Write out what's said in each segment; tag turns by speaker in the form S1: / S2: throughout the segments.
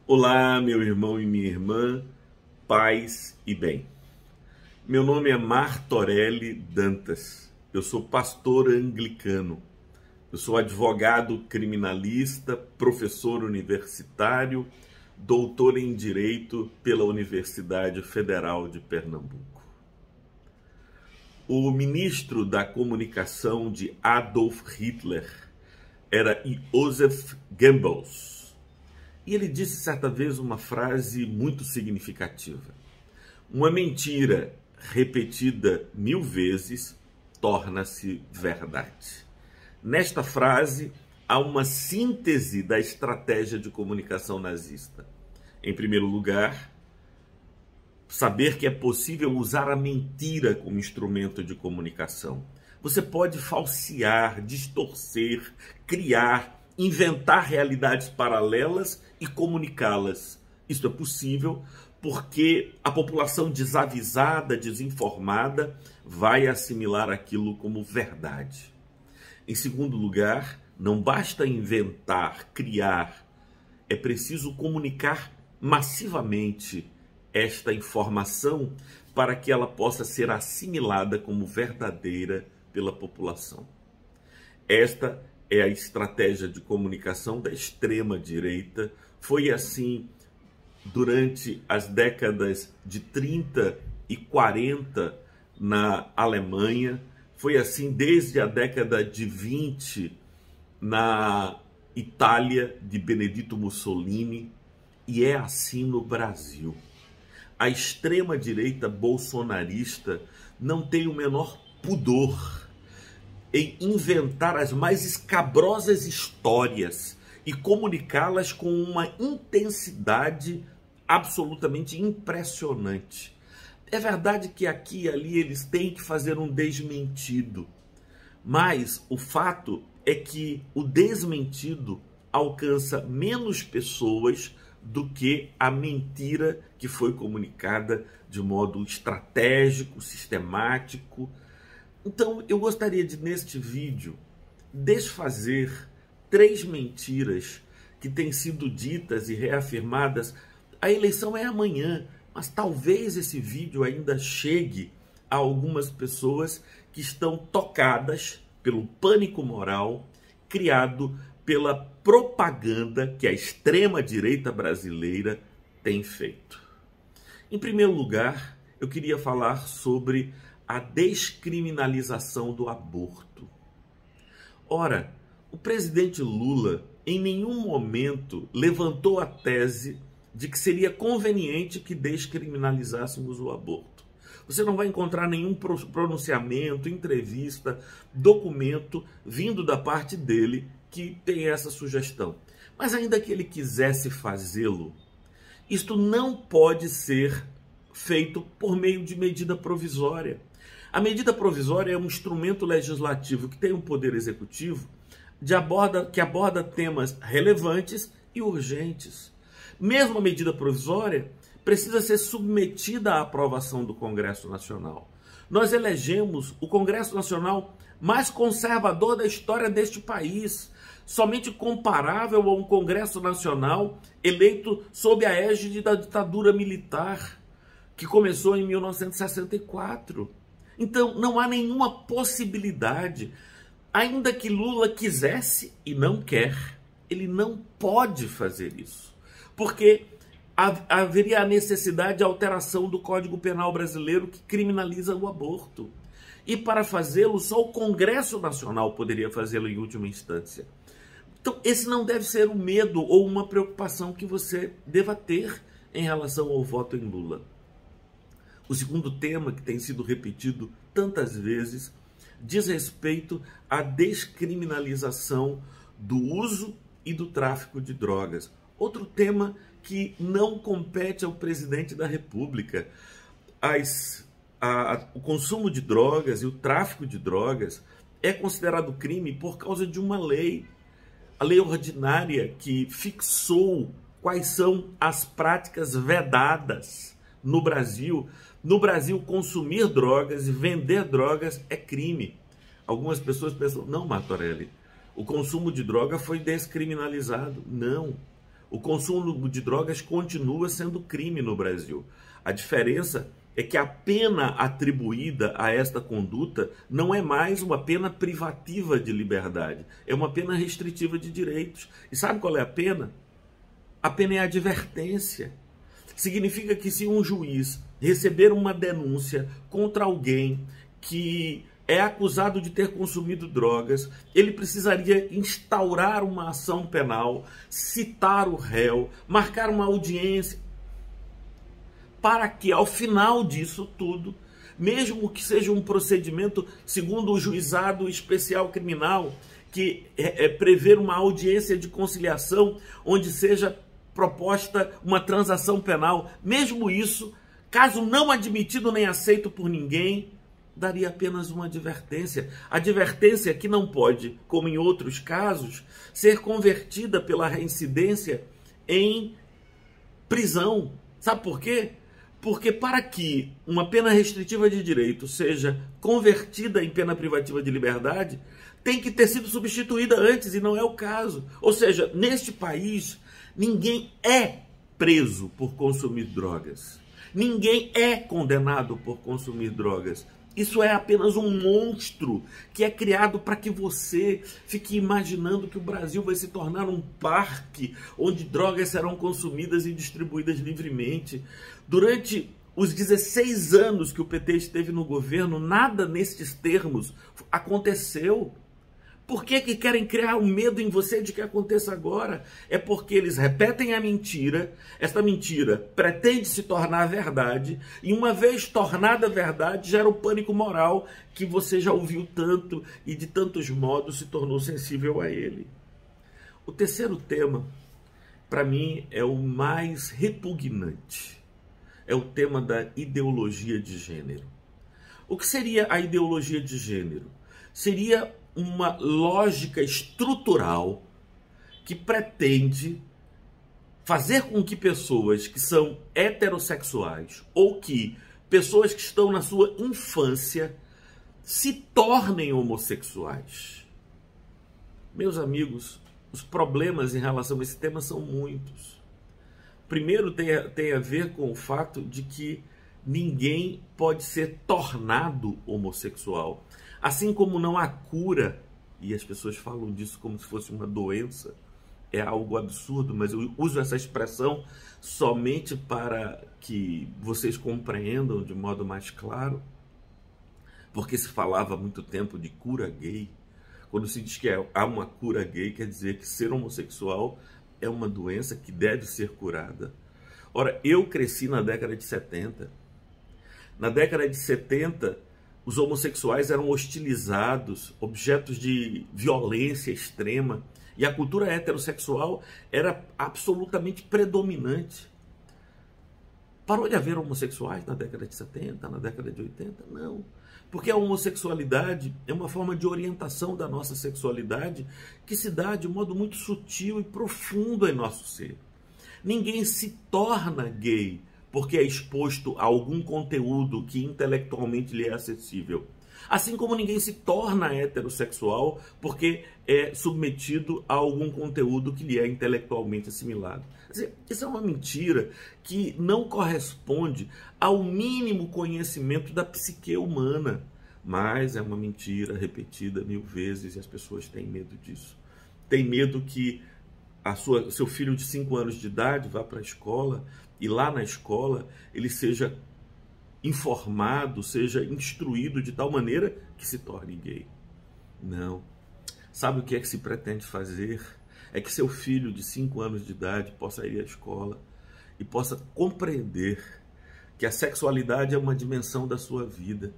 S1: Olá, meu irmão e minha irmã, paz e bem. Meu nome é Martorelli Dantas, eu sou pastor anglicano, eu sou advogado criminalista, professor universitário, doutor em Direito pela Universidade Federal de Pernambuco. O ministro da comunicação de Adolf Hitler era Joseph Goebbels. E ele disse certa vez uma frase muito significativa: uma mentira repetida 1000 vezes torna-se verdade. Nesta frase há uma síntese da estratégia de comunicação nazista. Em primeiro lugar, saber que é possível usar a mentira como instrumento de comunicação. Você pode falsear, distorcer, criar, inventar realidades paralelas e comunicá-las. Isso é possível porque a população desavisada, desinformada, vai assimilar aquilo como verdade. Em segundo lugar, não basta inventar, criar, é preciso comunicar massivamente esta informação para que ela possa ser assimilada como verdadeira pela população. Esta é a estratégia de comunicação da extrema-direita. Foi assim durante as décadas de 30 e 40 na Alemanha, foi assim desde a década de 20 na Itália de Benedito Mussolini e é assim no Brasil. A extrema-direita bolsonarista não tem o menor pudor em inventar as mais escabrosas histórias e comunicá-las com uma intensidade absolutamente impressionante. É verdade que aqui e ali eles têm que fazer um desmentido, mas o fato é que o desmentido alcança menos pessoas do que a mentira que foi comunicada de modo estratégico, sistemático. Então, eu gostaria de, neste vídeo, desfazer 3 mentiras que têm sido ditas e reafirmadas. A eleição é amanhã, mas talvez esse vídeo ainda chegue a algumas pessoas que estão tocadas pelo pânico moral criado pela propaganda que a extrema-direita brasileira tem feito. Em primeiro lugar, eu queria falar sobre a descriminalização do aborto. Ora, o presidente Lula em nenhum momento levantou a tese de que seria conveniente que descriminalizássemos o aborto. Você não vai encontrar nenhum pronunciamento, entrevista, documento vindo da parte dele que tem essa sugestão. Mas ainda que ele quisesse fazê-lo, isto não pode ser feito por meio de medida provisória. A medida provisória é um instrumento legislativo que tem um poder executivo que aborda temas relevantes e urgentes. Mesmo a medida provisória precisa ser submetida à aprovação do Congresso Nacional. Nós elegemos o Congresso Nacional mais conservador da história deste país, somente comparável a um Congresso Nacional eleito sob a égide da ditadura militar, que começou em 1964. Então, não há nenhuma possibilidade, ainda que Lula quisesse e não quer, ele não pode fazer isso, porque haveria a necessidade de alteração do Código Penal brasileiro que criminaliza o aborto. E para fazê-lo, só o Congresso Nacional poderia fazê-lo em última instância. Então, esse não deve ser um medo ou uma preocupação que você deva ter em relação ao voto em Lula. O segundo tema, que tem sido repetido tantas vezes, diz respeito à descriminalização do uso e do tráfico de drogas. Outro tema que não compete ao presidente da República. O consumo de drogas e o tráfico de drogas é considerado crime por causa de uma lei, a lei ordinária que fixou quais são as práticas vedadas no Brasil. No Brasil, consumir drogas e vender drogas é crime. Algumas pessoas pensam, não, Martorelli, o consumo de droga foi descriminalizado. Não. O consumo de drogas continua sendo crime no Brasil. A diferença é que a pena atribuída a esta conduta não é mais uma pena privativa de liberdade, é uma pena restritiva de direitos. E sabe qual é a pena? A pena é a advertência. Significa que se um juiz receber uma denúncia contra alguém que é acusado de ter consumido drogas, ele precisaria instaurar uma ação penal, citar o réu, marcar uma audiência, para que ao final disso tudo, mesmo que seja um procedimento segundo o juizado especial criminal, que prever uma audiência de conciliação onde seja proposta uma transação penal, mesmo isso, caso não admitido nem aceito por ninguém, daria apenas uma advertência. Advertência que não pode, como em outros casos, ser convertida pela reincidência em prisão. Sabe por quê? Porque para que uma pena restritiva de direito seja convertida em pena privativa de liberdade, tem que ter sido substituída antes, e não é o caso. Ou seja, neste país, ninguém é preso por consumir drogas. Ninguém é condenado por consumir drogas. Isso é apenas um monstro que é criado para que você fique imaginando que o Brasil vai se tornar um parque onde drogas serão consumidas e distribuídas livremente. Durante os 16 anos que o PT esteve no governo, nada nestes termos aconteceu. Por que querem criar um medo em você de que aconteça agora? É porque eles repetem a mentira, esta mentira pretende se tornar verdade, e uma vez tornada verdade, gera o pânico moral que você já ouviu tanto e de tantos modos se tornou sensível a ele. O terceiro tema, para mim, é o mais repugnante. É o tema da ideologia de gênero. O que seria a ideologia de gênero? Seria uma lógica estrutural que pretende fazer com que pessoas que são heterossexuais ou que pessoas que estão na sua infância se tornem homossexuais. Meus amigos, os problemas em relação a esse tema são muitos. Primeiro tem a ver com o fato de que ninguém pode ser tornado homossexual. Assim como não há cura, e as pessoas falam disso como se fosse uma doença, é algo absurdo, mas eu uso essa expressão somente para que vocês compreendam de modo mais claro, porque se falava há muito tempo de cura gay. Quando se diz que há uma cura gay, quer dizer que ser homossexual é uma doença que deve ser curada. Ora, eu cresci na década de 70. Na década de 70, os homossexuais eram hostilizados, objetos de violência extrema, e a cultura heterossexual era absolutamente predominante. Parou de haver homossexuais na década de 70, na década de 80? Não. Porque a homossexualidade é uma forma de orientação da nossa sexualidade que se dá de modo muito sutil e profundo em nosso ser. Ninguém se torna gay porque é exposto a algum conteúdo que intelectualmente lhe é acessível. Assim como ninguém se torna heterossexual porque é submetido a algum conteúdo que lhe é intelectualmente assimilado. Quer dizer, isso é uma mentira que não corresponde ao mínimo conhecimento da psique humana. Mas é uma mentira repetida 1000 vezes e as pessoas têm medo disso. Tem medo que seu filho de 5 anos de idade vá para a escola e lá na escola ele seja informado, seja instruído de tal maneira que se torne gay. Não. Sabe o que é que se pretende fazer? É que seu filho de 5 anos de idade possa ir à escola e possa compreender que a sexualidade é uma dimensão da sua vida.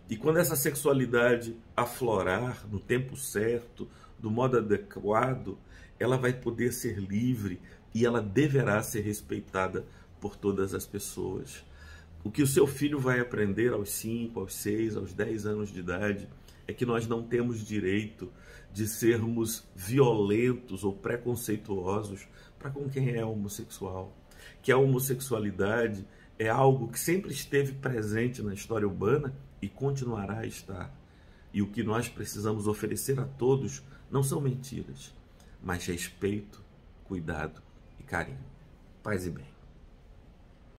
S1: E quando essa sexualidade aflorar no tempo certo, do modo adequado, ela vai poder ser livre e ela deverá ser respeitada por todas as pessoas. O que o seu filho vai aprender aos 5, aos 6, aos 10 anos de idade é que nós não temos direito de sermos violentos ou preconceituosos para com quem é homossexual. Que a homossexualidade é algo que sempre esteve presente na história urbana e continuará a estar. E o que nós precisamos oferecer a todos não são mentiras, mas respeito, cuidado e carinho. Paz e bem.